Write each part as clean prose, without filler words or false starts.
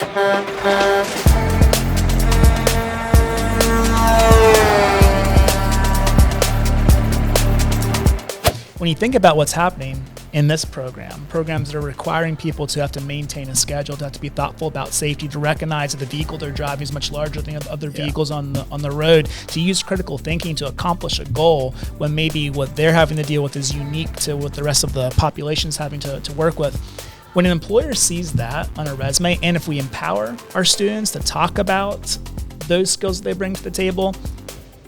When you think about what's happening in this program, programs that are requiring people to have to maintain a schedule, to have to be thoughtful about safety, to recognize that the vehicle they're driving is much larger than other vehicles on the road, to use critical thinking to accomplish a goal when maybe what they're having to deal with is unique to what the rest of the population is having to work with. When an employer sees that on a resume, and if we empower our students to talk about those skills that they bring to the table,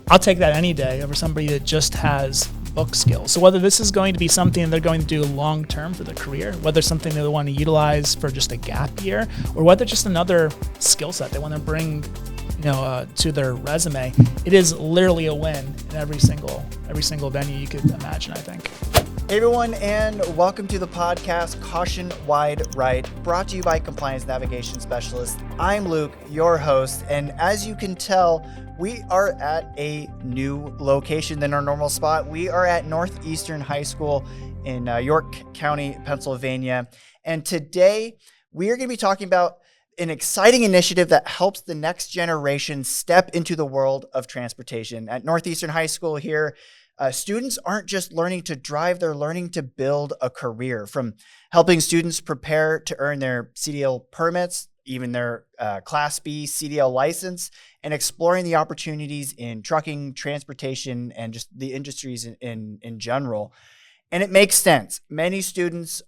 I'll take that any day over somebody that just has book skills. So whether this is going to be something they're going to do long term for their career, whether it's something they want to utilize for just a gap year, or whether it's just another skill set they want to bring to their resume, it is literally a win in every single venue you could imagine, I think. Hey everyone, and welcome to the podcast Caution Wide Right, brought to you by Compliance Navigation Specialist. I'm Luke, your host, and as you can tell, we are at a new location than our normal spot. We are at Northeastern High School in York County, Pennsylvania, and today we are going to be talking about an exciting initiative that helps the next generation step into the world of transportation. At Northeastern High School here, students aren't just learning to drive, they're learning to build a career, from helping students prepare to earn their CDL permits, even their Class B CDL license, and exploring the opportunities in trucking, transportation, and just the industries in general. And it makes sense. Many students,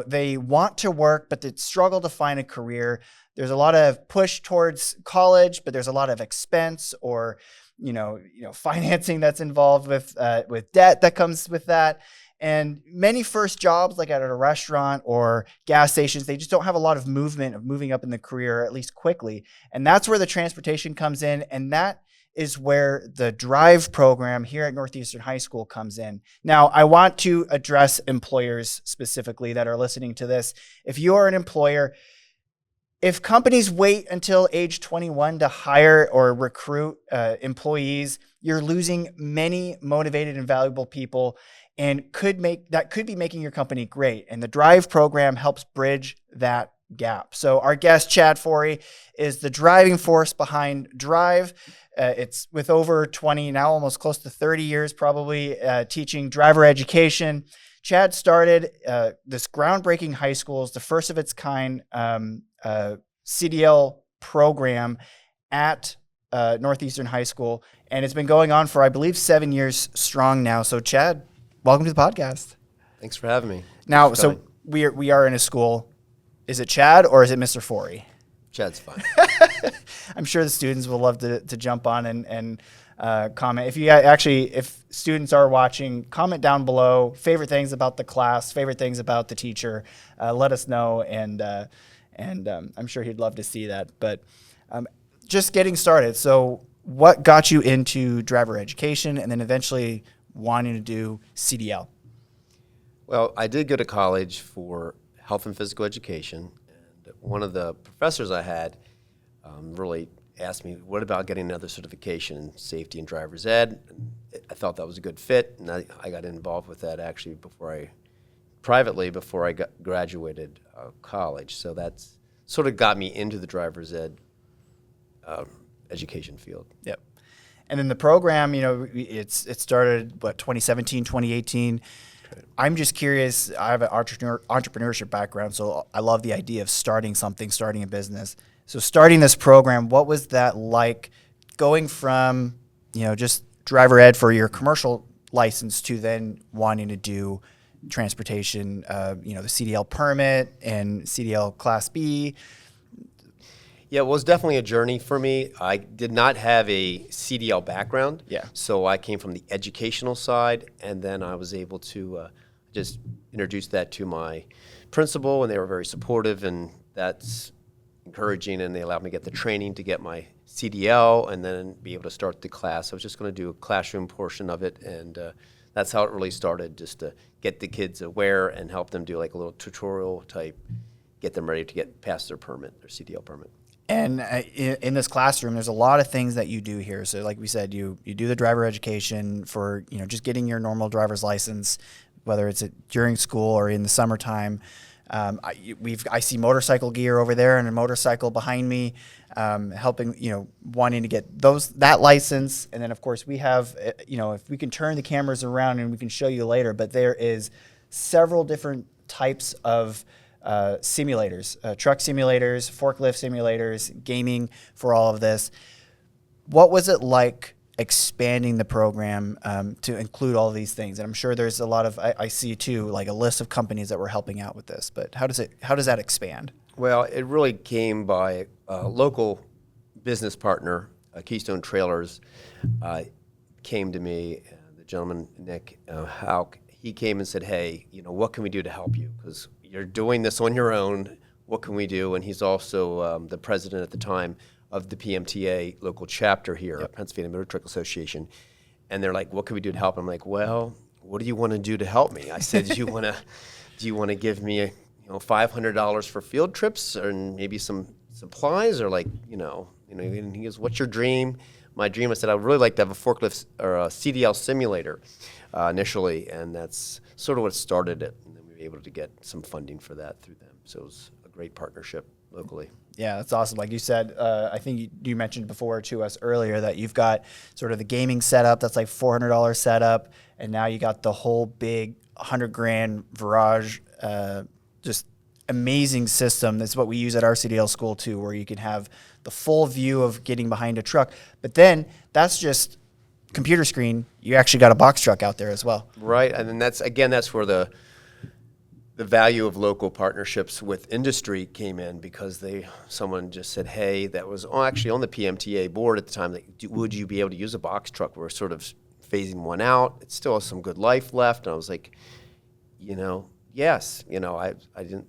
they want to work, but they struggle to find a career. There's a lot of push towards college, but there's a lot of expense or financing that's involved with debt that comes with that. And many first jobs, like at a restaurant or gas stations, they just don't have a lot of movement of moving up in the career, at least quickly. And that's where the transportation comes in. And that is where the D.R.I.V.E program here at Northeastern High School comes in. Now, I want to address employers specifically that are listening to this. If you are an employer, if companies wait until age 21 to hire or recruit employees, you're losing many motivated and valuable people, and could be making your company great. And the D.R.I.V.E program helps bridge that gap. So our guest, Chad Forry, is the driving force behind D.R.I.V.E. It's with over 20, now almost close to 30 years probably, teaching driver education. Chad started this groundbreaking high school, it's the first of its kind CDL program at Northeastern High School. And it's been going on for, I believe, 7 years strong now. So Chad, welcome to the podcast. Thanks for having me. Now, so we are in a school. Is it Chad or is it Mr. Forry? Chad's fine. I'm sure the students will love to jump on and comment. If students are watching, comment down below favorite things about the class, favorite things about the teacher. Let us know, and I'm sure he'd love to see that. But just getting started. So, what got you into driver education, and then eventually wanting to do CDL? Well, I did go to college for health and physical education, and one of the professors I had really asked me, what about getting another certification in safety and driver's ed? And I thought that was a good fit, and I got involved with that actually before I graduated college. So that's sort of got me into the driver's ed education field. Yep. And then the program, it started, 2017, 2018. Right. I'm just curious. I have an entrepreneurship background, so I love the idea of starting a business. So starting this program, what was that like, going from, just driver ed for your commercial license to then wanting to do transportation, the CDL permit and CDL Class B? Yeah, it was definitely a journey for me. I did not have a CDL background, so I came from the educational side, and then I was able to just introduce that to my principal, and they were very supportive, and that's encouraging, and they allowed me to get the training to get my CDL and then be able to start the class. I was just going to do a classroom portion of it, and that's how it really started, just to get the kids aware and help them do like a little tutorial type, get them ready to get past their permit, their CDL permit. And in this classroom, there's a lot of things that you do here. So like we said, you do the driver education for, just getting your normal driver's license, whether it's during school or in the summertime. I see motorcycle gear over there and a motorcycle behind me, helping, wanting to get that license. And then of course we have, if we can turn the cameras around and we can show you later, but there is several different types of simulators, truck simulators, forklift simulators, gaming for all of this. What was it like expanding the program to include all of these things? And I'm sure there's a lot of, I see too, like a list of companies that were helping out with this, but how does that expand? Well, it really came by a local business partner, Keystone Trailers, came to me, the gentleman, Nick Hauk. He came and said, hey, what can we do to help you? Because you're doing this on your own. What can we do? And he's also the president at the time of the PMTA local chapter here, yep. Pennsylvania Motor Truck Association. And they're like, what can we do to help? I'm like, well, what do you want to do to help me? I said, do you want to give me $500 for field trips and maybe some supplies, or and he goes, what's your dream? My dream, I said, I would really like to have a forklift or a CDL simulator initially, and that's sort of what started it. And then we were able to get some funding for that through them. So it was a great partnership locally. Yeah, that's awesome. Like you said, I think you mentioned before to us earlier that you've got sort of the gaming setup that's like $400 setup, and now you got the whole big $100,000 Virage, just amazing system. That's what we use at our CDL school too, where you can have the full view of getting behind a truck. But then that's just computer screen. You actually got a box truck out there as well. Right, and then that's where the value of local partnerships with industry came in, because someone just said, hey, that was actually on the PMTA board at the time, would you be able to use a box truck? We're sort of phasing one out. It still has some good life left. And I was like, yes. I didn't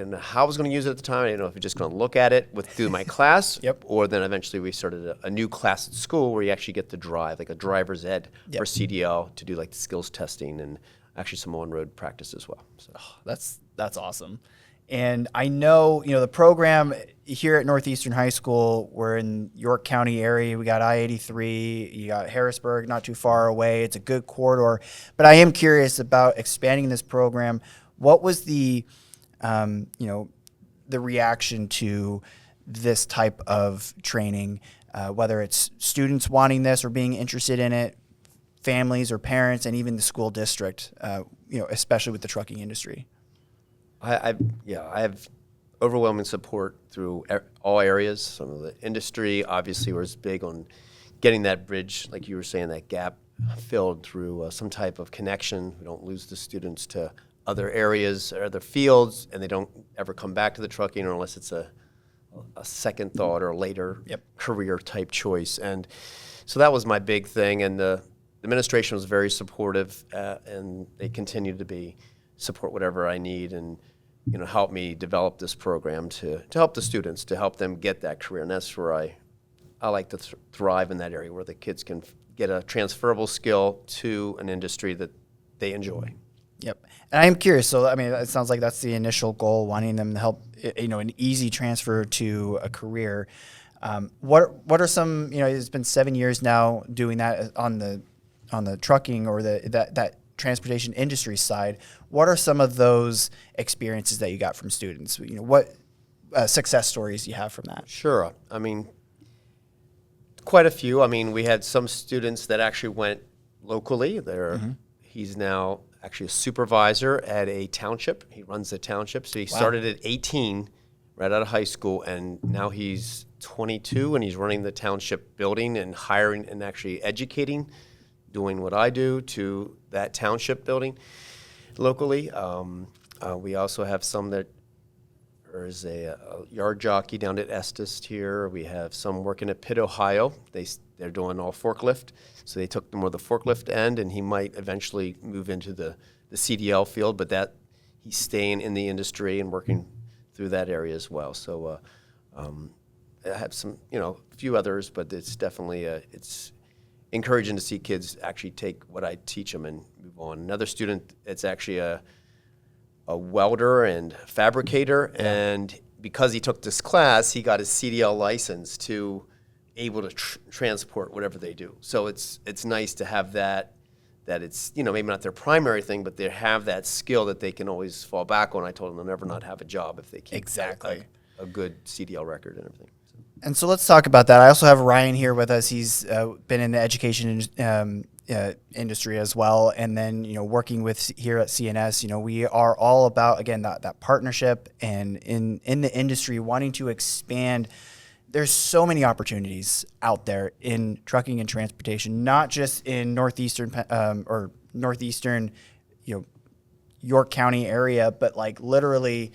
know how I was going to use it at the time. I didn't know if I was just going to look at it through my class. Yep. Or then eventually we started a new class at school where you actually get to drive, like a driver's ed for CDL, to do like the skills testing and actually some on-road practice as well. So that's awesome. And I know, the program here at Northeastern High School, we're in York County area. We got I-83, you got Harrisburg not too far away. It's a good corridor. But I am curious about expanding this program. What was the reaction to this type of training, whether it's students wanting this or being interested in it, families or parents, and even the school district, especially with the trucking industry? I have overwhelming support through all areas. Some of the industry obviously was big on getting that bridge, like you were saying, that gap filled through some type of connection. We don't lose the students to other areas or other fields, and they don't ever come back to the trucking, or unless it's a second thought or later career type choice. And so that was my big thing, and the administration was very supportive, and they continue to support whatever I need, and help me develop this program to help the students, to help them get that career. And that's where I like to thrive, in that area where the kids can get a transferable skill to an industry that they enjoy. Yep. And I'm curious, so it sounds like that's the initial goal, wanting them to help, an easy transfer to a career. What are some, it's been 7 years now doing that on the trucking or that transportation industry side. What are some of those experiences that you got from students? What success stories you have from that? Sure. Quite a few. We had some students that actually went locally. He's now actually a supervisor at a township. He runs the township. So he started at 18 right out of high school, and now he's 22, and he's running the township building and hiring and actually educating, doing what I do to that township building locally. We also have some that there's a yard jockey down at Estes here. We have some working at Pitt, Ohio. They're doing all forklift. So they took more of the forklift end, and he might eventually move into the CDL field, but that he's staying in the industry and working through that area as well. So I have some, a few others, but it's definitely it's encouraging to see kids actually take what I teach them and move on. Another student, it's actually a welder and fabricator, and because he took this class, he got his CDL license to able to transport whatever they do. So it's nice to have that that it's, maybe not their primary thing, but they have that skill that they can always fall back on. I told them they'll never not have a job if they keep a good CDL record and everything. So. And so let's talk about that. I also have Ryan here with us. He's been in the education industry as well. And then, working with here at CNS, we are all about, again, that partnership and in the industry wanting to expand. There's so many opportunities out there in trucking and transportation, not just in Northeastern, York County area, but like literally,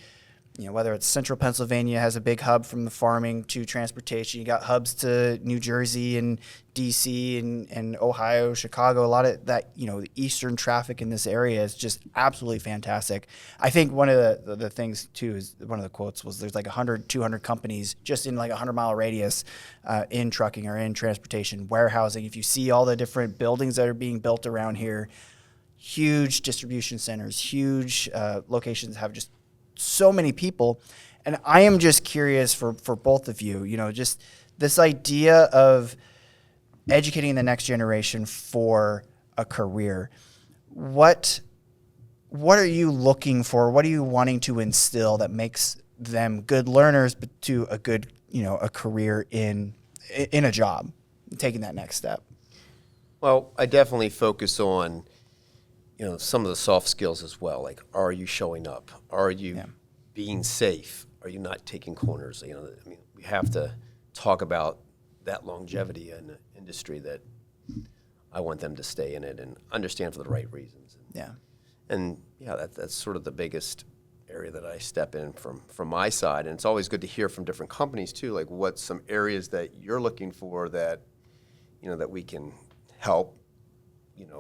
whether it's Central Pennsylvania has a big hub from the farming to transportation. You got hubs to New Jersey and DC and Ohio, Chicago. A lot of that, the Eastern traffic in this area is just absolutely fantastic. I think one of the things too is one of the quotes was there's like 100, 200 companies just in like a 100-mile radius in trucking or in transportation, warehousing. If you see all the different buildings that are being built around here, huge distribution centers, huge locations have just so many people. And I am just curious for both of you, just this idea of educating the next generation for a career. What are you looking for? What are you wanting to instill that makes them good learners, but to a good, a career in a job, taking that next step? Well, I definitely focus on some of the soft skills as well. Like, are you showing up? Are you being safe? Are you not taking corners? We have to talk about that longevity in the industry that I want them to stay in it and understand for the right reasons. That's sort of the biggest area that I step in from my side. And it's always good to hear from different companies too, like what some areas that you're looking for that, that we can help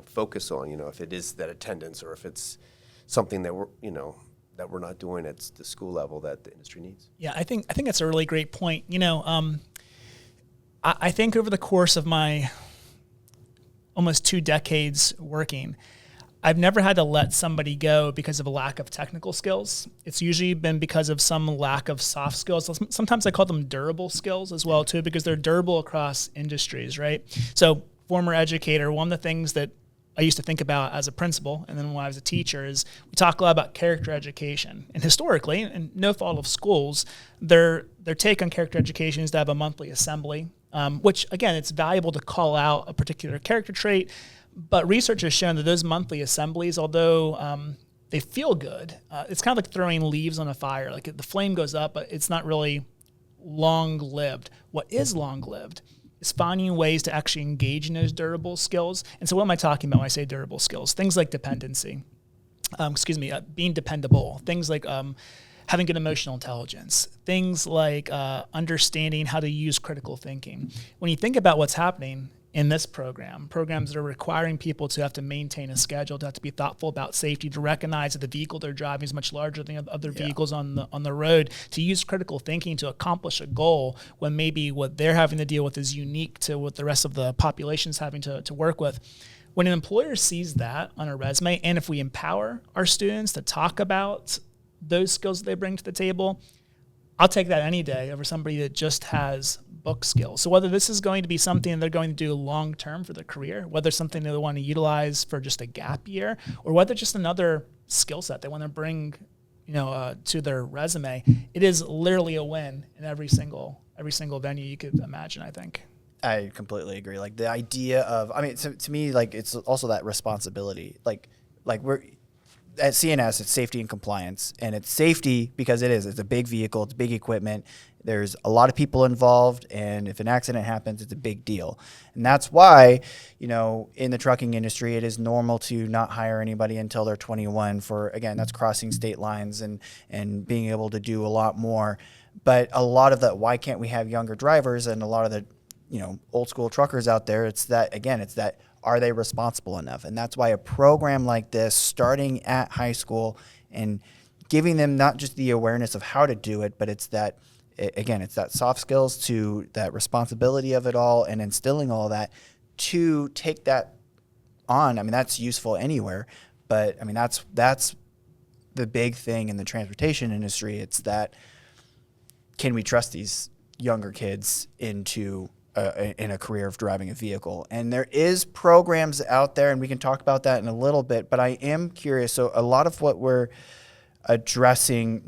focus on, if it is that attendance or if it's something that we're not doing at the school level that the industry needs. Yeah, I think that's a really great point. I think over the course of my almost 2 decades working, I've never had to let somebody go because of a lack of technical skills. It's usually been because of some lack of soft skills. Sometimes I call them durable skills as well too, because they're durable across industries, right? So former educator, one of the things that I used to think about as a principal and then when I was a teacher is we talk a lot about character education. And historically, and no fault of schools, their take on character education is to have a monthly assembly, which again, it's valuable to call out a particular character trait, but research has shown that those monthly assemblies, although they feel good, it's kind of like throwing leaves on a fire. Like the flame goes up, but it's not really long-lived. What is long-lived is finding ways to actually engage in those durable skills. And so what am I talking about when I say durable skills? Things like dependency, being dependable, things like having good emotional intelligence, things like understanding how to use critical thinking. When you think about what's happening in this programs that are requiring people to have to maintain a schedule, to have to be thoughtful about safety, to recognize that the vehicle they're driving is much larger than other vehicles on the road, to use critical thinking to accomplish a goal when maybe what they're having to deal with is unique to what the rest of the population's having to work with. When an employer sees that on a resume, and if we empower our students to talk about those skills that they bring to the table, I'll take that any day over somebody that just has book skills. So whether this is going to be something they're going to do long term for their career, whether it's something they want to utilize for just a gap year, or whether just another skill set they want to bring, to their resume, it is literally a win in every single venue you could imagine, I think. I completely agree. Like the idea of, to me, like it's also that responsibility. Like we're at CNS, it's safety and compliance, and it's safety because it's a big vehicle, it's big equipment. There's a lot of people involved, and if an accident happens, it's a big deal. And that's why, in the trucking industry, it is normal to not hire anybody until they're 21 for, again, that's crossing state lines and being able to do a lot more. But a lot of that, why can't we have younger drivers and a lot of the, old school truckers out there, it's that, are they responsible enough? And that's why a program like this, starting at high school and giving them not just the awareness of how to do it, but it's that, it's that soft skills to that responsibility of it all and instilling all that to take that on. That's useful anywhere, but that's the big thing in the transportation industry. It's that, can we trust these younger kids into in a career of driving a vehicle. And there is programs out there, and we can talk about that in a little bit, but I am curious. So a lot of what we're addressing,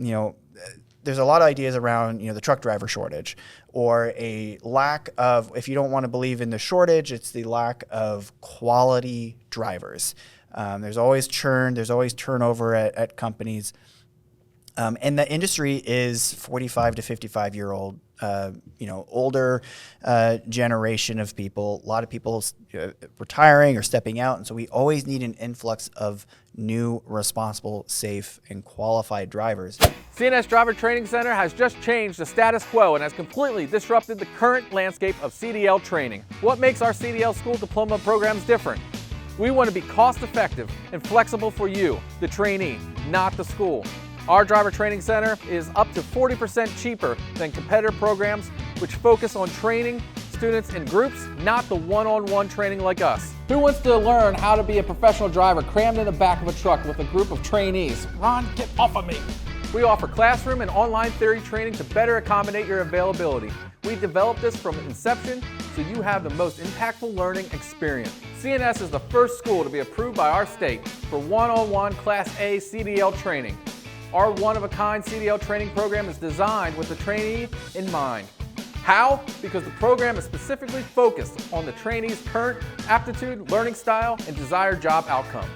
there's a lot of ideas around, the truck driver shortage, or a lack of, if you don't want to believe in the shortage, it's the lack of quality drivers. There's always churn, there's always turnover at companies. And the industry is 45 to 55-year-old, older generation of people. A lot of people retiring or stepping out. And so we always need an influx of new, responsible, safe, and qualified drivers. CNS Driver Training Center has just changed the status quo and has completely disrupted the current landscape of CDL training. What makes our CDL school diploma programs different? We want to be cost-effective and flexible for you, the trainee, not the school. Our Driver Training Center is up to 40% cheaper than competitor programs, which focus on training students in groups, not the one-on-one training like us. Who wants to learn how to be a professional driver crammed in the back of a truck with a group of trainees? Ron, get off of me. We offer classroom and online theory training to better accommodate your availability. We developed this from inception so you have the most impactful learning experience. CNS is the first school to be approved by our state for one-on-one Class A CDL training. Our one-of-a-kind CDL training program is designed with the trainee in mind. How? Because the program is specifically focused on the trainee's current aptitude, learning style, and desired job outcome.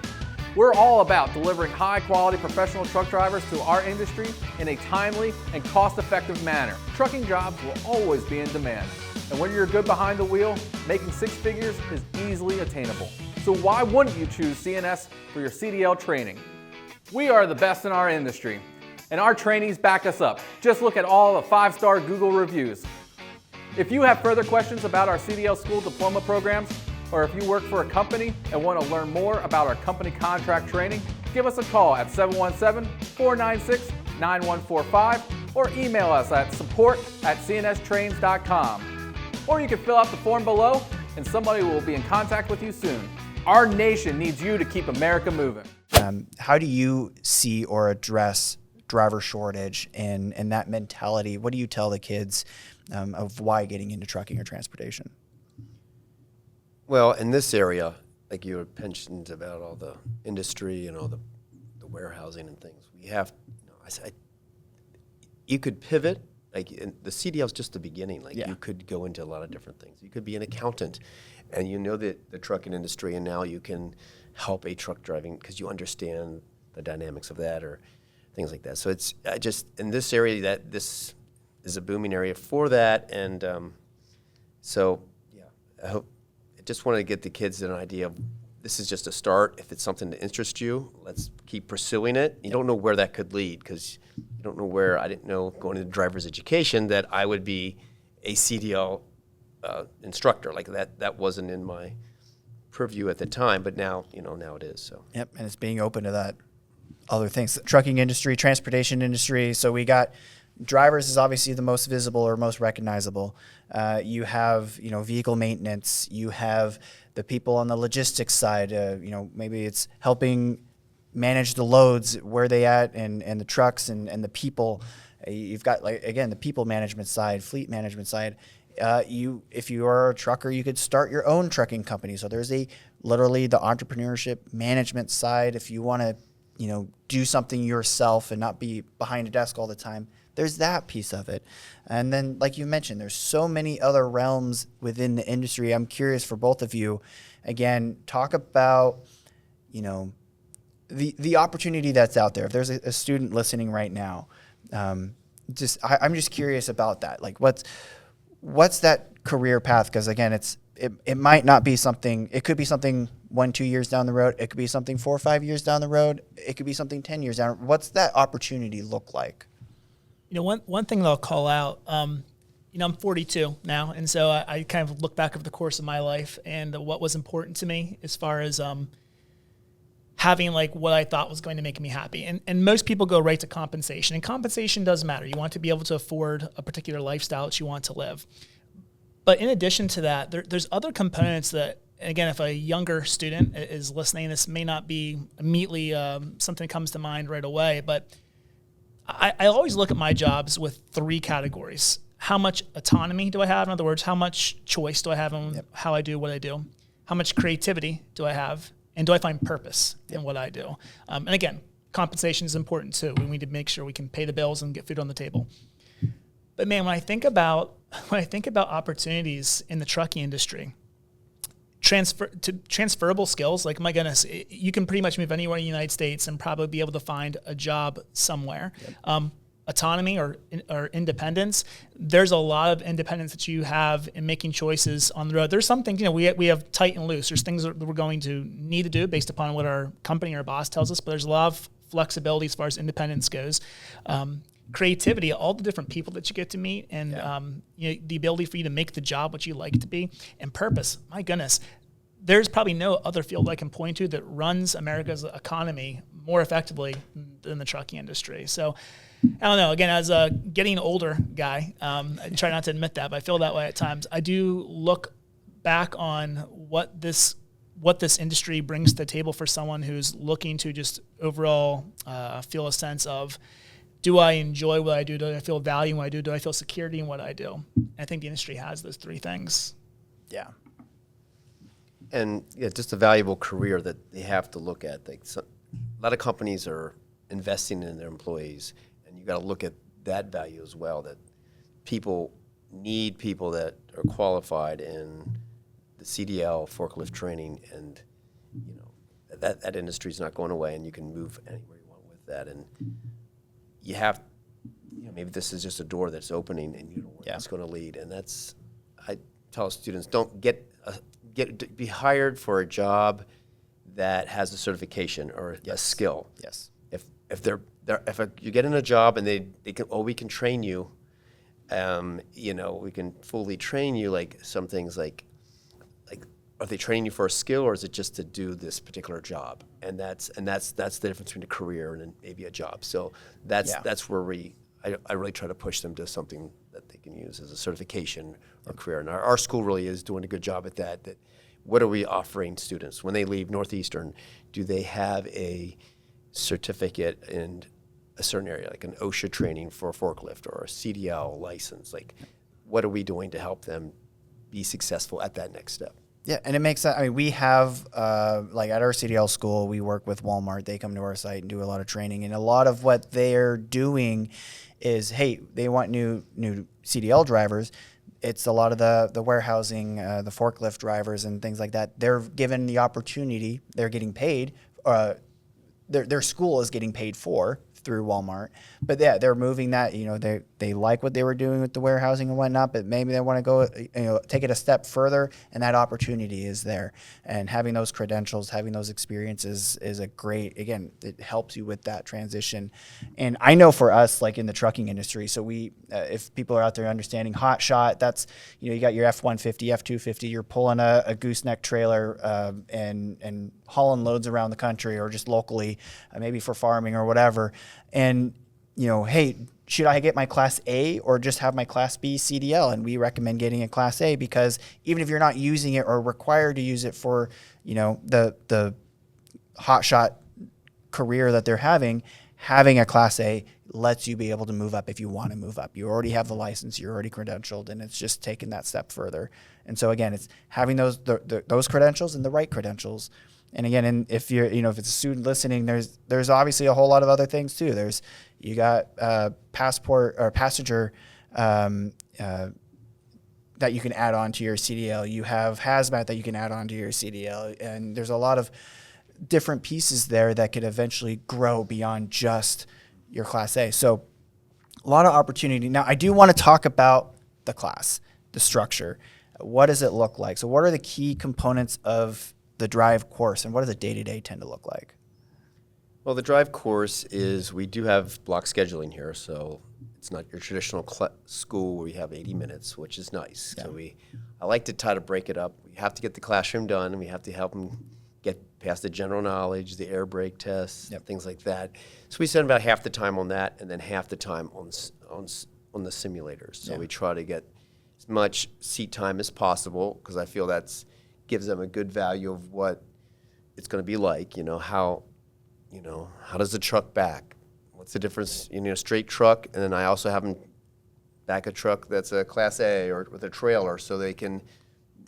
We're all about delivering high-quality professional truck drivers to our industry in a timely and cost-effective manner. Trucking jobs will always be in demand, and when you're good behind the wheel, making six figures is easily attainable. So why wouldn't you choose CNS for your CDL training? We are the best in our industry, and our trainees back us up. Just look at all the 5-star Google reviews. If you have further questions about our CDL school diploma programs, or if you work for a company and want to learn more about our company contract training, give us a call at 717-496-9145 or email us at support@cnstrains.com. Or you can fill out the form below and somebody will be in contact with you soon. Our nation needs you to keep America moving. How do you see or address driver shortage and that mentality? What do you tell the kids of why getting into trucking or transportation? Well, in this area, like you had mentioned about all the industry and all the warehousing and things, we have, you could pivot. Like the CDL is just the beginning. You could go into a lot of different things. You could be an accountant, and you know the trucking industry, and now you can help a truck driving because you understand the dynamics of that or things like that. So it's just in this area that this is a booming area for that, and I hope. I just wanted to get the kids an idea of this is just a start. If it's something that interests you, let's keep pursuing it. You don't know where that could lead because you don't know where. I didn't know going into driver's education that I would be a CDL instructor. Like that wasn't in my purview at the time, but now now it is. So yep, and it's being open to that other things. Trucking industry, transportation industry. So we got drivers is obviously the most visible or most recognizable. You have vehicle maintenance. You have the people on the logistics side. Maybe it's helping manage the loads, where they at, and the trucks and the people. You've got the people management side, fleet management side. If you are a trucker, you could start your own trucking company. So there's literally the entrepreneurship management side. If you want to do something yourself and not be behind a desk all the time, there's that piece of it. And then, like you mentioned, there's so many other realms within the industry. I'm curious for both of you, again, talk about, the opportunity that's out there. If there's a student listening right now, I'm just curious about that. Like what's that career path? Because again, it might not be something, it could be something 1-2 years down the road. It could be something 4 or 5 years down the road. It could be something 10 years down. What's that opportunity look like? One thing that I'll call out, I'm 42 now, and so I kind of look back over the course of my life and what was important to me as far as having what I thought was going to make me happy. And most people go right to compensation, and compensation does matter. You want to be able to afford a particular lifestyle that you want to live. But in addition to that, there's other components that, again, if a younger student is listening, this may not be immediately something that comes to mind right away, but I always look at my jobs with 3 categories. how much autonomy do I have? In other words, how much choice do I have in how I do what I do? How much creativity do I have? And do I find purpose in what I do? And again, compensation is important too. We need to make sure we can pay the bills and get food on the table. But man, when I think about opportunities in the trucking industry, transferable skills, like, my goodness, you can pretty much move anywhere in the United States and probably be able to find a job somewhere. Autonomy or independence, there's a lot of independence that you have in making choices on the road. There's some things, we have tight and loose. There's things that we're going to need to do based upon what our company or boss tells us, but there's a lot of flexibility as far as independence goes. Creativity, all the different people that you get to meet, and the ability for you to make the job what you like it to be, and purpose. My goodness, there's probably no other field I can point to that runs America's economy more effectively than the trucking industry. So I don't know. Again, as a getting older guy, I try not to admit that, but I feel that way at times. I do look back on what this industry brings to the table for someone who's looking to just overall feel a sense of, do I enjoy what I do? Do I feel value in what I do? Do I feel security in what I do? And I think the industry has those three things. Yeah. And just a valuable career that they have to look at. A lot of companies are investing in their employees, and you got to look at that value as well, that people need people that are qualified in the CDL forklift training, and that industry is not going away, and you can move anywhere you want with that. And you have, maybe this is just a door that's opening, and you don't know where it's going to lead. And I tell students, don't be hired for a job that has a certification or a skill. Yes. If you get in a job and they can, we can train you, we can fully train you, like some things like are they training you for a skill, or is it just to do this particular job? And that's the difference between a career and maybe a job. So that's where I really try to push them to something that they can use as a certification or career. And our school really is doing a good job at that. That what are we offering students when they leave Northeastern? Do they have a certificate in a certain area, like an OSHA training for a forklift or a CDL license? Like, what are we doing to help them be successful at that next step? Yeah, and it makes sense. I mean, we have, like at our CDL school, we work with Walmart. They come to our site and do a lot of training. And a lot of what they're doing is, hey, they want new CDL drivers. It's a lot of the warehousing, the forklift drivers and things like that. They're given the opportunity. They're getting paid. Their school is getting paid for through Walmart. But yeah, they're moving that, they like what they were doing with the warehousing and whatnot, but maybe they want to go, take it a step further, and that opportunity is there. And having those credentials, having those experiences is a great, again, it helps you with that transition. And I know for us, like in the trucking industry, so we, if people are out there understanding hot shot, that's, you got your F-150, F-250, you're pulling a gooseneck trailer and hauling loads around the country or just locally, maybe for farming or whatever. And, hey, should I get my Class A or just have my Class B CDL? And we recommend getting a Class A, because even if you're not using it or required to use it for, the hotshot career that they're having a Class A lets you be able to move up if you want to move up. You already have the license, you're already credentialed, and it's just taking that step further. And so again, it's having those credentials and the right credentials. And again, and if you're, if it's a student listening, there's obviously a whole lot of other things too. You got passport or passenger that you can add on to your CDL. You have hazmat that you can add on to your CDL, and there's a lot of different pieces there that could eventually grow beyond just your Class A. So a lot of opportunity. Now, I do want to talk about the class, the structure. What does it look like? So what are the key components of the D.R.I.V.E course, and what does the day-to-day tend to look like? Well, the D.R.I.V.E course is, we do have block scheduling here, so it's not your traditional school where you have 80 minutes, which is nice. Yeah. So I like to try to break it up. We have to get the classroom done, and we have to help them get past the general knowledge, the air brake tests, things like that. So we spend about half the time on that, and then half the time on the simulators. So we try to get as much seat time as possible, because I feel that's gives them a good value of what it's going to be like. How does the truck back? What's the difference in a straight truck? And then I also have them back a truck that's a Class A or with a trailer, so they can.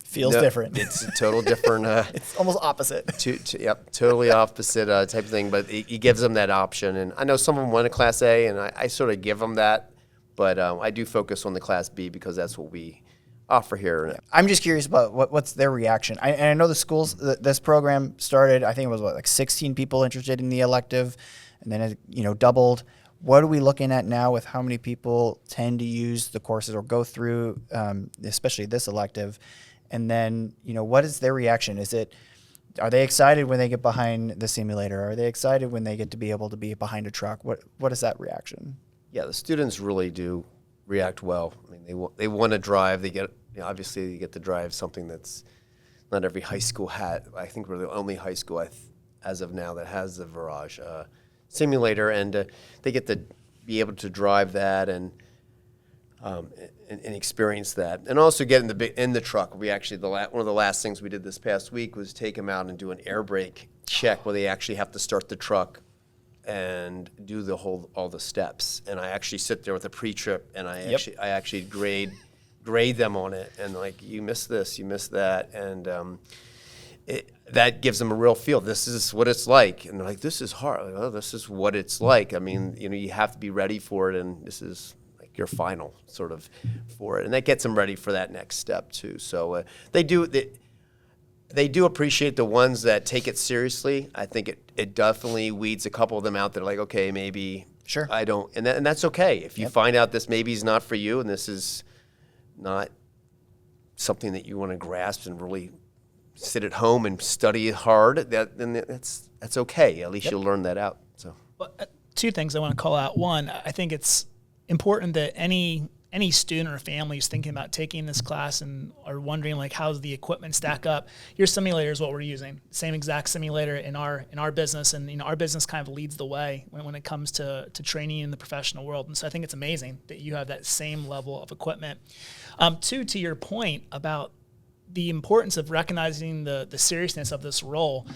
Feels different. It's a total different. It's almost opposite. Yep, totally opposite type of thing. But he gives them that option, and I know some of them want a Class A, and I sort of give them that. But I do focus on the Class B because that's what we offer here. Yeah. I'm just curious about what's their reaction. And I know the schools, this program started, I think it was like 16 people interested in the elective, and then it doubled. What are we looking at now with how many people tend to use the courses or go through, especially this elective? And then, what is their reaction? Are they excited when they get behind the simulator? Are they excited when they get to be able to be behind a truck? What is that reaction? Yeah, the students really do react well. I mean, they want to drive. They get obviously they get to drive something that's not every high school had. I think we're the only high school as of now that has the Virage simulator, and they get to be able to drive that and experience that, and also get in the truck. We actually one of the last things we did this past week was take them out and do an air brake check where they actually have to start the truck and do all the steps. And I actually sit there with a pre-trip, and I actually grade them on it, and like, you missed this, you missed that, and that gives them a real feel. This is what it's like, and they're like, this is hard. Like, oh, this is what it's like. I mean, you have to be ready for it, and this is like your final sort of for it, and that gets them ready for that next step too. So they do appreciate the ones that take it seriously. I think it definitely weeds a couple of them out that are like, okay, maybe sure I don't, and that's okay. If you find out this maybe is not for you, and this is not something that you want to grasp and really sit at home and study hard, then that's okay. At least you'll learn that out. So, well, two things I want to call out. One, I think it's important that any student or family is thinking about taking this class and are wondering, like, how's the equipment stack up? Your simulator is what we're using. Same exact simulator in our business, and our business kind of leads the way when it comes to training in the professional world. And so I think it's amazing that you have that same level of equipment. Two, to your point about the importance of recognizing the seriousness of this role,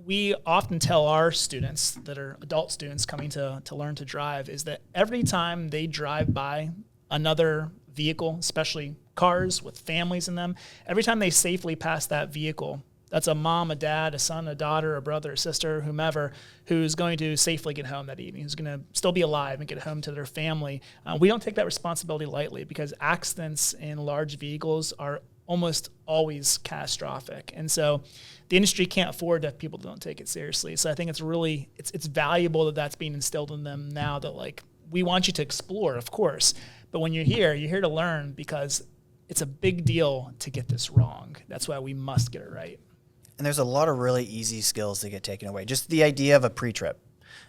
we often tell our students that are adult students coming to learn to drive is that every time they drive by another vehicle, especially cars with families in them, every time they safely pass that vehicle, that's a mom, a dad, a son, a daughter, a brother, a sister, whomever, who's going to safely get home that evening, who's going to still be alive and get home to their family. We don't take that responsibility lightly, because accidents in large vehicles are almost always catastrophic. And so the industry can't afford to have people that don't take it seriously. So I think it's really, it's valuable that that's being instilled in them now, that, like, we want you to explore, of course, but when you're here to learn, because it's a big deal to get this wrong. That's why we must get it right. And there's a lot of really easy skills that get taken away. Just the idea of a pre-trip.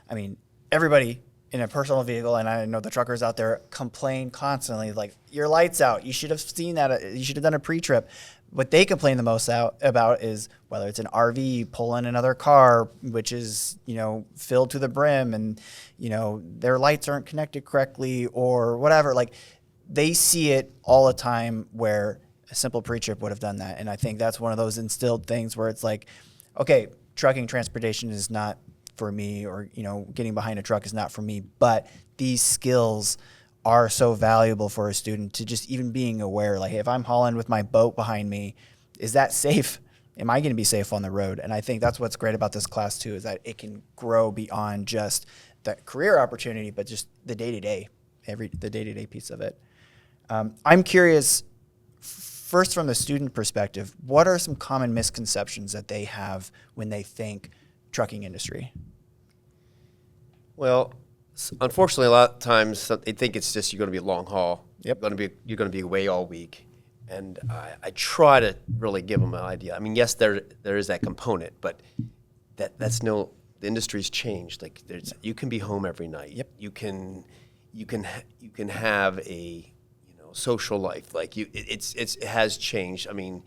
I mean, everybody in a personal vehicle, and I know the truckers out there complain constantly, like, your light's out. You should have seen that. You should have done a pre-trip. What they complain the most about is whether it's an RV pulling another car, which is, filled to the brim, and, their lights aren't connected correctly or whatever. Like, they see it all the time where a simple pre-trip would have done that. And I think that's one of those instilled things where it's like, okay, trucking transportation is not for me, or, getting behind a truck is not for me, but these skills are so valuable for a student to just even being aware, like, hey, if I'm hauling with my boat behind me, is that safe? Am I going to be safe on the road? And I think that's what's great about this class too, is that it can grow beyond just the career opportunity, but just the day-to-day, the day-to-day piece of it. I'm curious, first from the student perspective, what are some common misconceptions that they have when they think trucking industry? Well, unfortunately, a lot of times they think it's just you're going to be a long haul. Yep. You're going to be away all week, and I try to really give them an idea. I mean, yes, there is that component, but that's no. The industry's changed. Like, you can be home every night. Yep. You can have a social life. Like, it has changed. I mean,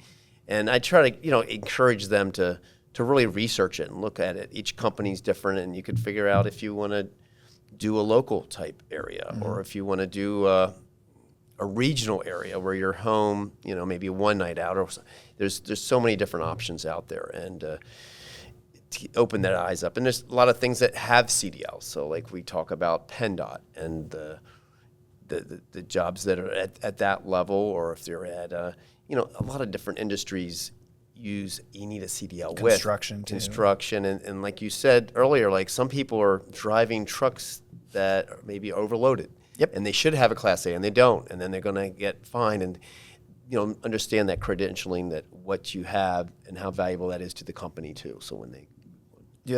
and I try to encourage them to really research it and look at it. Each company's different, and you could figure out if you want to do a local type area, or if you want to do a regional area where you're home, maybe one night out, or there's so many different options out there, and to open their eyes up. And there's a lot of things that have CDL. So, like, we talk about PennDOT and the jobs that are at that level, or if they're at, a lot of different industries you need a CDL Construction too. Construction. And like you said earlier, like some people are driving trucks that are maybe overloaded. Yep. And they should have a Class A and they don't. And then they're going to get fined and, understand that credentialing, that what you have and how valuable that is to the company too. So when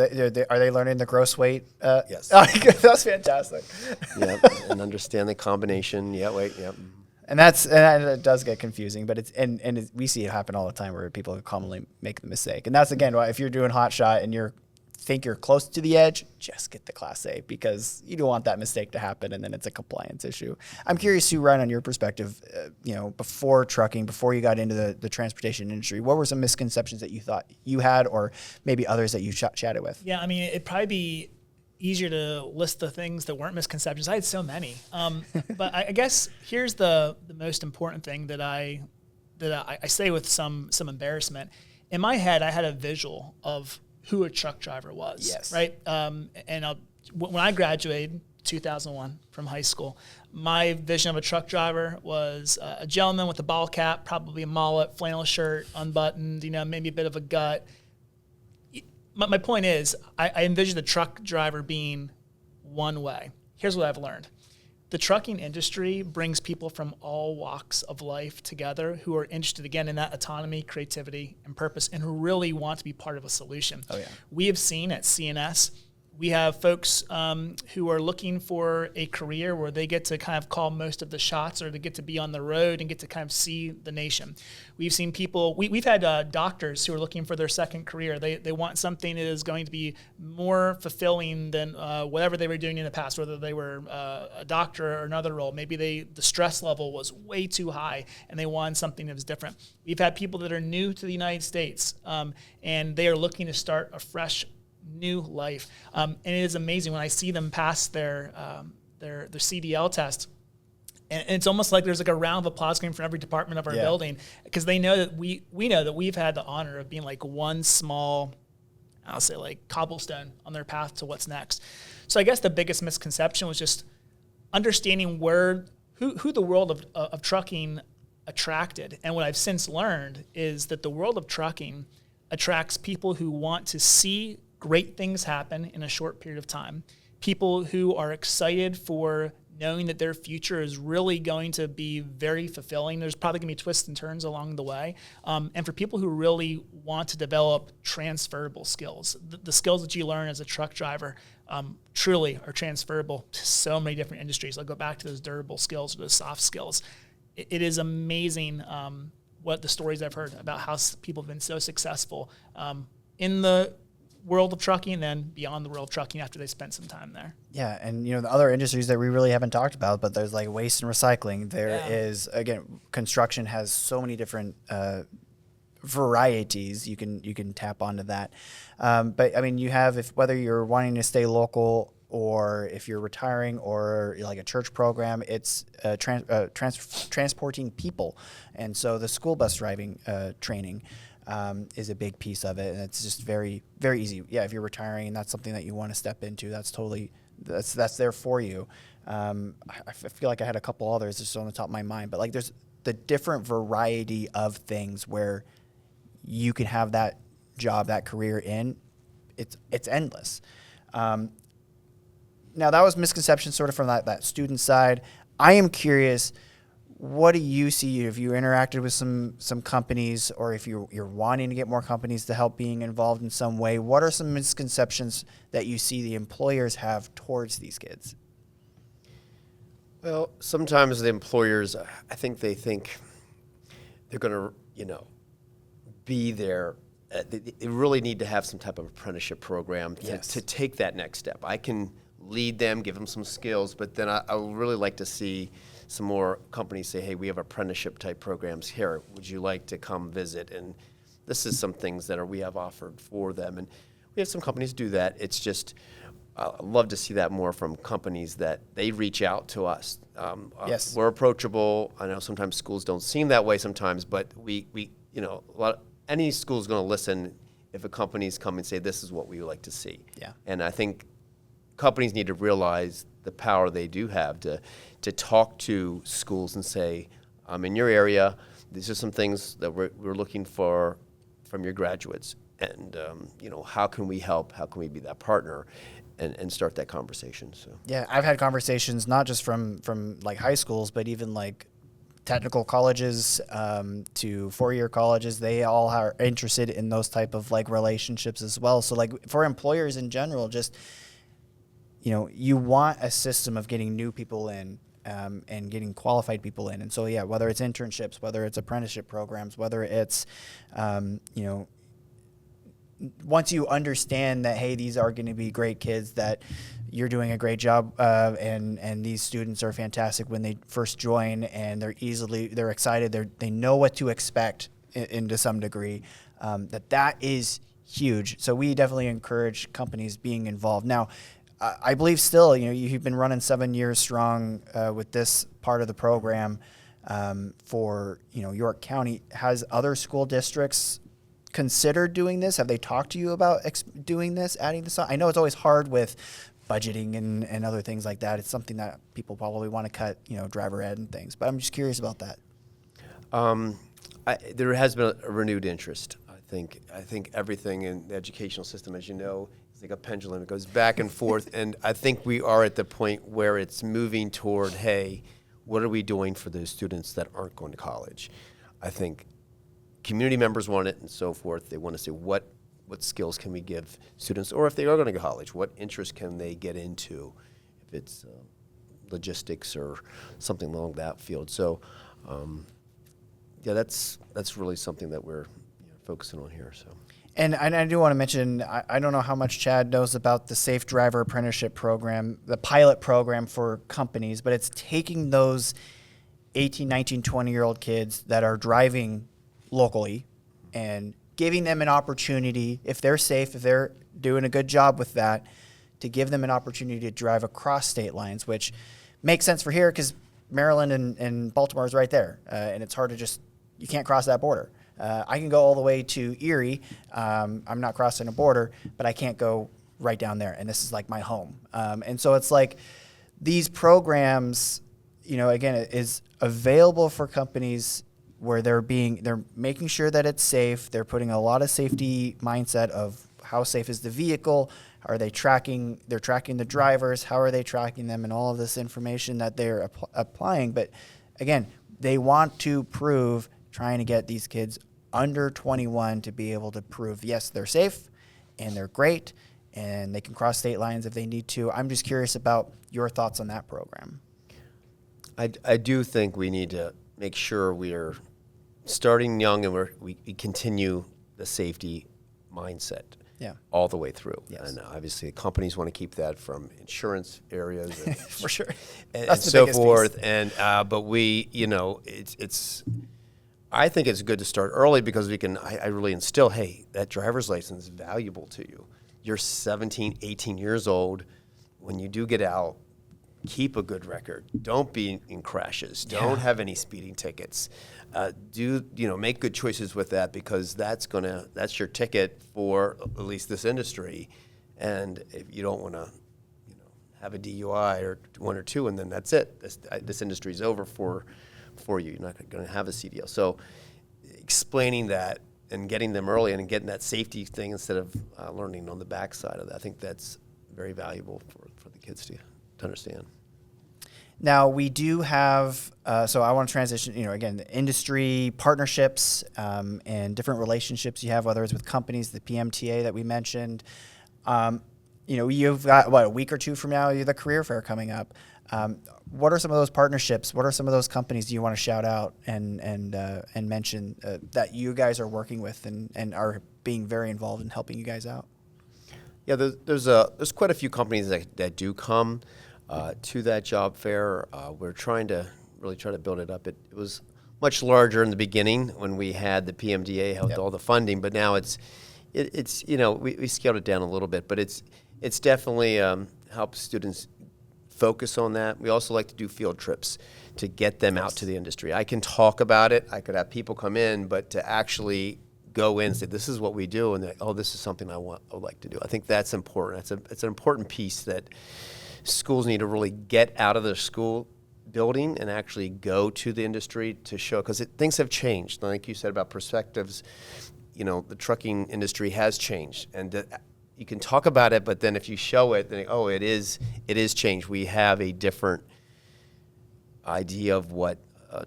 are they learning the gross weight? Yes. That's fantastic. Yeah. And understand the combination. Yeah. Wait. Yeah. And it does get confusing, but we see it happen all the time where people commonly make the mistake. And that's, again, why if you're doing hot shot and think you're close to the edge, just get the Class A, because you don't want that mistake to happen and then it's a compliance issue. I'm curious too, Ryan, on your perspective, before trucking, before you got into the transportation industry, what were some misconceptions that you thought you had, or maybe others that you chatted with? Yeah, I mean, it'd probably be easier to list the things that weren't misconceptions. I had so many. But I guess here's the most important thing that I say with some embarrassment. In my head, I had a visual of who a truck driver was. Yes. Right. When I graduated 2001 from high school, my vision of a truck driver was a gentleman with a ball cap, probably a mullet, flannel shirt, unbuttoned, maybe a bit of a gut. My point is, I envision the truck driver being one way. Here's what I've learned. The trucking industry brings people from all walks of life together who are interested, again, in that autonomy, creativity, and purpose, and who really want to be part of a solution. Oh, yeah. We have seen at CNS, we have folks who are looking for a career where they get to kind of call most of the shots, or they get to be on the road and get to kind of see the nation. We've seen people, we've had doctors who are looking for their second career. They want something that is going to be more fulfilling than whatever they were doing in the past, whether they were a doctor or another role. Maybe the stress level was way too high and they wanted something that was different. We've had people that are new to the United States and they are looking to start a fresh new life, and it is amazing when I see them pass their CDL test, and it's almost like there's like a round of applause coming from every department of our building, because they know that we know that we've had the honor of being like one small, I'll say, like cobblestone on their path to what's next. So I guess the biggest misconception was just understanding who the world of trucking attracted, and what I've since learned is that the world of trucking attracts people who want to see great things happen in a short period of time, people who are excited for knowing that their future is really going to be very fulfilling. There's probably going to be twists and turns along the way. And for people who really want to develop transferable skills, the skills that you learn as a truck driver truly are transferable to so many different industries. I'll go back to those durable skills, or those soft skills. It is amazing what the stories I've heard about how people have been so successful in the world of trucking and then beyond the world of trucking after they spent some time there. Yeah, and the other industries that we really haven't talked about, but there's like waste and recycling. There is, again, construction has so many different varieties. You can tap onto that. But I mean, you have, whether you're wanting to stay local or if you're retiring or like a church program, it's transporting people. And so the school bus driving training is a big piece of it, and it's just very, very easy. Yeah, if you're retiring and that's something that you want to step into, that's there for you. I feel like I had a couple others just on the top of my mind, but like there's the different variety of things where you can have that job, that career in. It's endless. Now that was misconception sort of from that student side. I am curious, what do you see if you interacted with some companies, or if you're wanting to get more companies to help being involved in some way? What are some misconceptions that you see the employers have towards these kids? Well, sometimes the employers, I think they think they're going to, be there. They really need to have some type of apprenticeship program to take that next step. I can lead them, give them some skills, but then I would really like to see some more companies say, hey, we have apprenticeship type programs here. Would you like to come visit? And this is some things that we have offered for them. And we have some companies do that. It's just, I'd love to see that more from companies, that they reach out to us. Yes. We're approachable. I know sometimes schools don't seem that way sometimes, but any school is going to listen if a company's come and say, this is what we would like to see. Yeah. And I think companies need to realize the power they do have to to talk to schools and say, in your area, these are some things that we're looking for from your graduates. And, how can we help? How can we be that partner and start that conversation? So yeah, I've had conversations not just from like high schools, but even like technical colleges to four-year colleges. They all are interested in those type of like relationships as well. So like for employers in general, just, you want a system of getting new people in and getting qualified people in. And so, yeah, whether it's internships, whether it's apprenticeship programs, whether it's, once you understand that, hey, these are going to be great kids, that you're doing a great job, and these students are fantastic when they first join, and they're excited, they know what to expect to some degree, that is huge. So we definitely encourage companies being involved. Now, I believe still, you've been running 7 years strong with this part of the program for, York County. Has other school districts considered doing this? Have they talked to you about doing this, adding this on? I know it's always hard with budgeting and other things like that. It's something that people probably want to cut, driver ed and things. But I'm just curious about that. There has been a renewed interest. I think everything in the educational system, as you know, is like a pendulum. It goes back and forth. And I think we are at the point where it's moving toward, hey, what are we doing for those students that aren't going to college? I think community members want it and so forth. They want to say what skills can we give students, or if they are going to go to college, what interest can they get into, if it's logistics or something along that field. So, that's really something that we're focusing on here. So. And I do want to mention, I don't know how much Chad knows about the Safe Driver Apprenticeship Program, the pilot program for companies, but it's taking those 18, 19, 20-year-old kids that are driving locally and giving them an opportunity, if they're safe, if they're doing a good job with that, to give them an opportunity to drive across state lines, which makes sense for here because Maryland and Baltimore is right there, and it's hard to you can't cross that border. I can go all the way to Erie. I'm not crossing a border, but I can't go right down there, and this is like my home. And so it's like these programs, again, it is available for companies where they're making sure that it's safe. They're putting a lot of safety mindset of how safe is the vehicle. Are they tracking the drivers? How are they tracking them? And all of this information that they're applying. But again, they want to prove, trying to get these kids under 21 to be able to prove, yes, they're safe and they're great and they can cross state lines if they need to. I'm just curious about your thoughts on that program. I do think we need to make sure we are starting young and we continue the safety mindset all the way through. Yes. And obviously companies want to keep that from insurance areas and for sure, and so forth. Piece. And but we, it's I think it's good to start early because we can. I really instill, hey, that driver's license is valuable to you. You're 17, 18 years old. When you do get out, keep a good record. Don't be in crashes. Don't have any speeding tickets. Make good choices with that because that's your ticket for at least this industry. And if you don't want to, have a DUI or one or two, and then that's it. This industry is over for you. You're not going to have a CDL. So explaining that and getting them early and getting that safety thing instead of learning on the backside of that, I think that's very valuable for the kids to understand. Now we do have, so I want to transition, again, the industry partnerships and different relationships you have, whether it's with companies, the PMTA that we mentioned. You've got, a week or two from now, the career fair coming up. What are some of those partnerships? What are some of those companies you want to shout out and mention that you guys are working with and are being very involved in helping you guys out? Yeah, there's quite a few companies that do come to that job fair. We're trying to build it up. It was much larger in the beginning when we had the PMDA held all the funding, but now it's we scaled it down a little bit, but it's definitely helps students focus on that. We also like to do field trips to get them out to the industry. I can talk about it. I could have people come in, but to actually go in and say, this is what we do, and this is something I would like to do. I think that's important. It's an important piece that schools need to really get out of their school building and actually go to the industry to show, because things have changed. Like you said about perspectives, the trucking industry has changed, and you can talk about it, but then if you show it, then it is changed. We have a different idea of what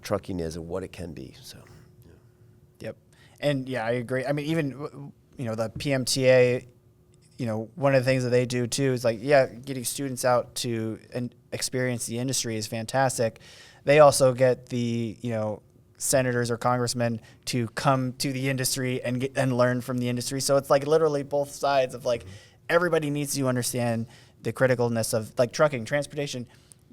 trucking is and what it can be. So, Yep, and I agree. I mean, even the PMTA. One of the things that they do too is getting students out to and experience the industry is fantastic. They also get the, senators or congressmen to come to the industry and learn from the industry. So it's literally both sides of everybody needs to understand the criticalness of trucking, transportation.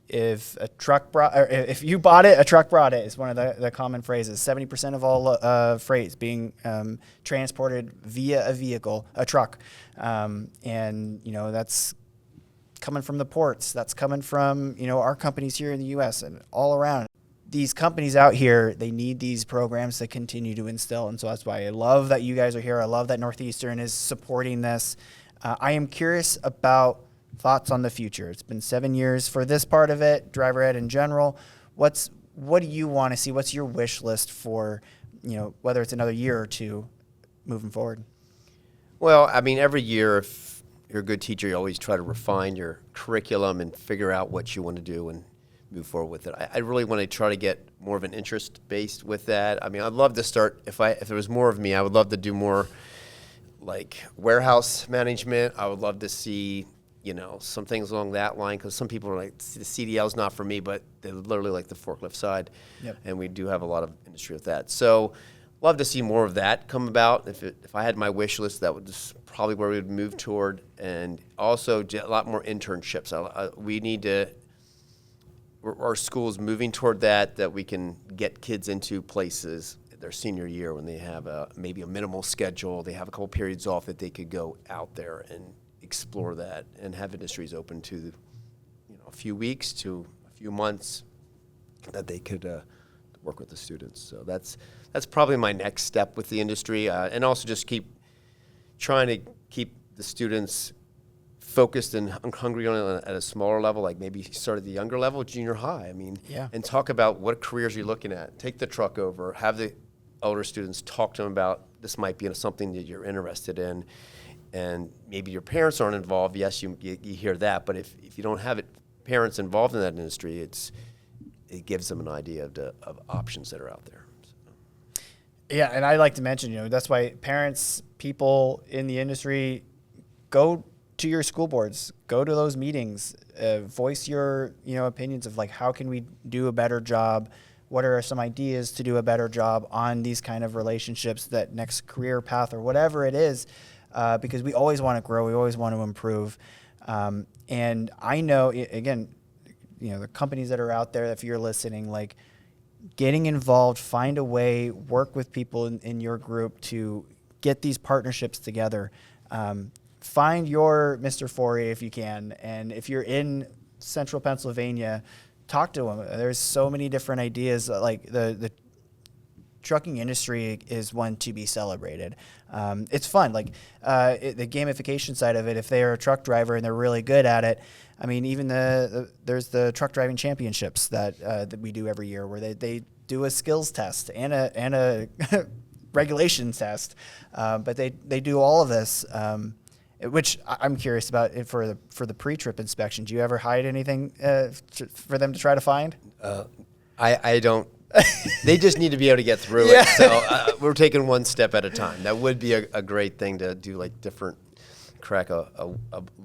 If a truck if you bought it, a truck brought it is one of the common phrases. 70% of all freight being transported via a vehicle, a truck. And that's coming from the ports. That's coming from, our companies here in the U.S. and all around. These companies out here, they need these programs to continue to instill. And so that's why I love that you guys are here. I love that Northeastern is supporting this. I am curious about thoughts on the future. It's been 7 years for this part of it, driver ed in general. What do you want to see? What's your wish list for, whether it's another year or two moving forward? Well, I mean, every year, if you're a good teacher, you always try to refine your curriculum and figure out what you want to do and move forward with it. I really want to try to get more of an interest based with that. I mean, I'd love to start, if there was more of me, I would love to do more warehouse management. I would love to see some things along that line, because some people are like, the CDL is not for me, but they literally like the forklift side. Yep. And we do have a lot of industry with that. So love to see more of that come about. If I had my wish list, that was probably where we would move toward. And also a lot more internships. We need to, our school's moving toward that we can get kids into places their senior year when they have maybe a minimal schedule. They have a couple periods off that they could go out there and explore that and have industries open to a few weeks to a few months that they could work with the students. So that's probably my next step with the industry, and also just trying to keep the students focused and hungry on it at a smaller level, like maybe start at the younger level, junior high. I mean, and talk about what careers you're looking at. Take the truck over, have the older students talk to them about this might be something that you're interested in. And maybe your parents aren't involved. Yes, you hear that, but if you don't have parents involved in that industry, it gives them an idea of options that are out there. So. Yeah, and I like to mention, that's why parents, people in the industry, go to your school boards, go to those meetings, voice your opinions of how can we do a better job. What are some ideas to do a better job on these kind of relationships, that next career path or whatever it is. Because we always want to grow, we always want to improve. And I know, again, the companies that are out there, if you're listening, getting involved, find a way, work with people in your group to get these partnerships together. Find your Mr. Forry if you can. And if you're in central Pennsylvania, talk to them. There's so many different ideas. The trucking industry is one to be celebrated. It's fun. The gamification side of it, if they are a truck driver and they're really good at it, I mean, even there's the truck driving championships that we do every year, where they do a skills test and a regulations test, but they do all of this, which I'm curious about for the pre-trip inspection. Do you ever hide anything for them to try to find? I don't. They just need to be able to get through it. So we're taking one step at a time. That would be a great thing to do, different, crack a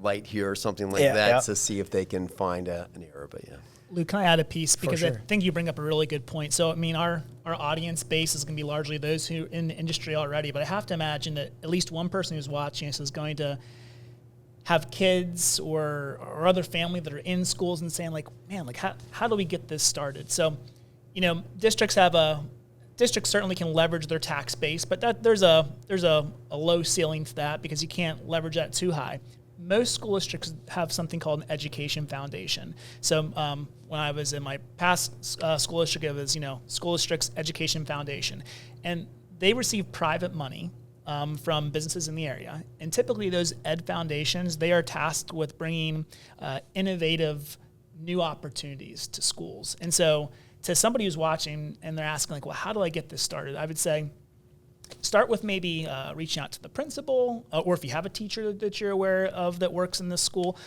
light here or something like that to see if they can find an error. But Luke, can I add a piece? Because sure. I think you bring up a really good point. So, I mean, our audience base is going to be largely those who are in the industry already, but I have to imagine that at least one person who's watching this is going to have kids or other family that are in schools and saying, man, how do we get this started? So, districts certainly can leverage their tax base, but there's a low ceiling to that because you can't leverage that too high. Most school districts have something called an education foundation. So when I was in my past school district, it was school district's education foundation, and they receive private money from businesses in the area. And typically those ed foundations, they are tasked with bringing innovative new opportunities to schools. And so to somebody who's watching and they're asking like, well, how do I get this started? I would say start with maybe reaching out to the principal, or if you have a teacher that you're aware of that works in this school,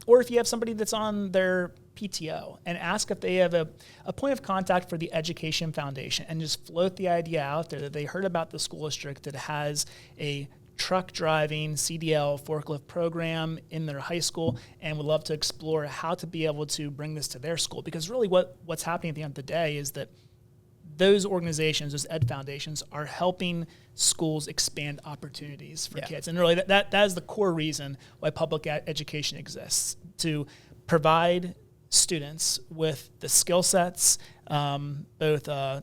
or if you have somebody that's on their PTO, and ask if they have a point of contact for the Education Foundation, and just float the idea out there that they heard about the school district that has a truck driving CDL forklift program in their high school and would love to explore how to be able to bring this to their school. Because really what's happening at the end of the day is that those organizations, those ed foundations, are helping schools expand opportunities for kids. And really that is the core reason why public education exists, to provide students with the skill sets, both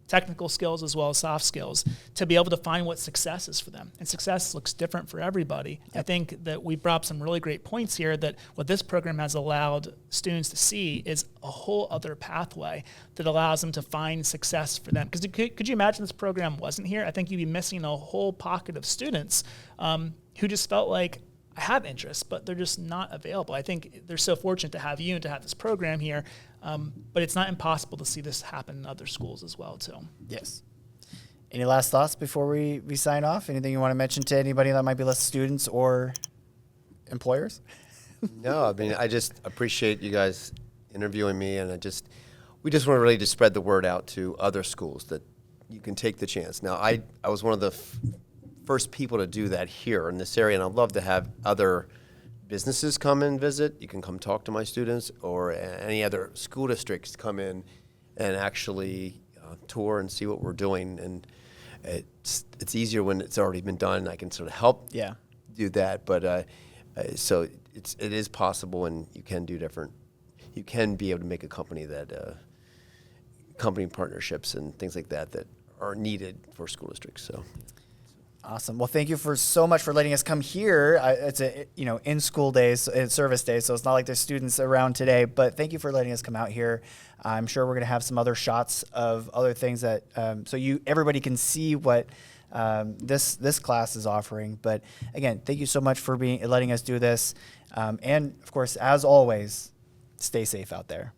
technical skills as well as soft skills, to be able to find what success is for them. And success looks different for everybody. Yep. I think that we brought up some really great points here, that what this program has allowed students to see is a whole other pathway that allows them to find success for them. Because could you imagine this program wasn't here? I think you'd be missing a whole pocket of students who just felt like, I have interests, but they're just not available. I think they're so fortunate to have you and to have this program here, but it's not impossible to see this happen in other schools as well, too. Yes. Any last thoughts before we sign off? Anything you want to mention to anybody that might be less students or employers? No, I mean, I just appreciate you guys interviewing me, and we just want to really just spread the word out to other schools that you can take the chance. Now, I was one of the first people to do that here in this area, and I'd love to have other businesses come and visit. You can come talk to my students, or any other school districts come in and actually tour and see what we're doing. And it's easier when it's already been done. I can sort of help do that, but so it is possible, and you can do different. You can be able to make a company that company partnerships and things like that are needed for school districts. So. Awesome. Well, thank you so much for letting us come here. It's in school days, in service days, so it's not like there's students around today. But thank you for letting us come out here. I'm sure we're going to have some other shots of other things that so everybody can see what this class is offering. But again, thank you so much for letting us do this. And of course, as always, stay safe out there.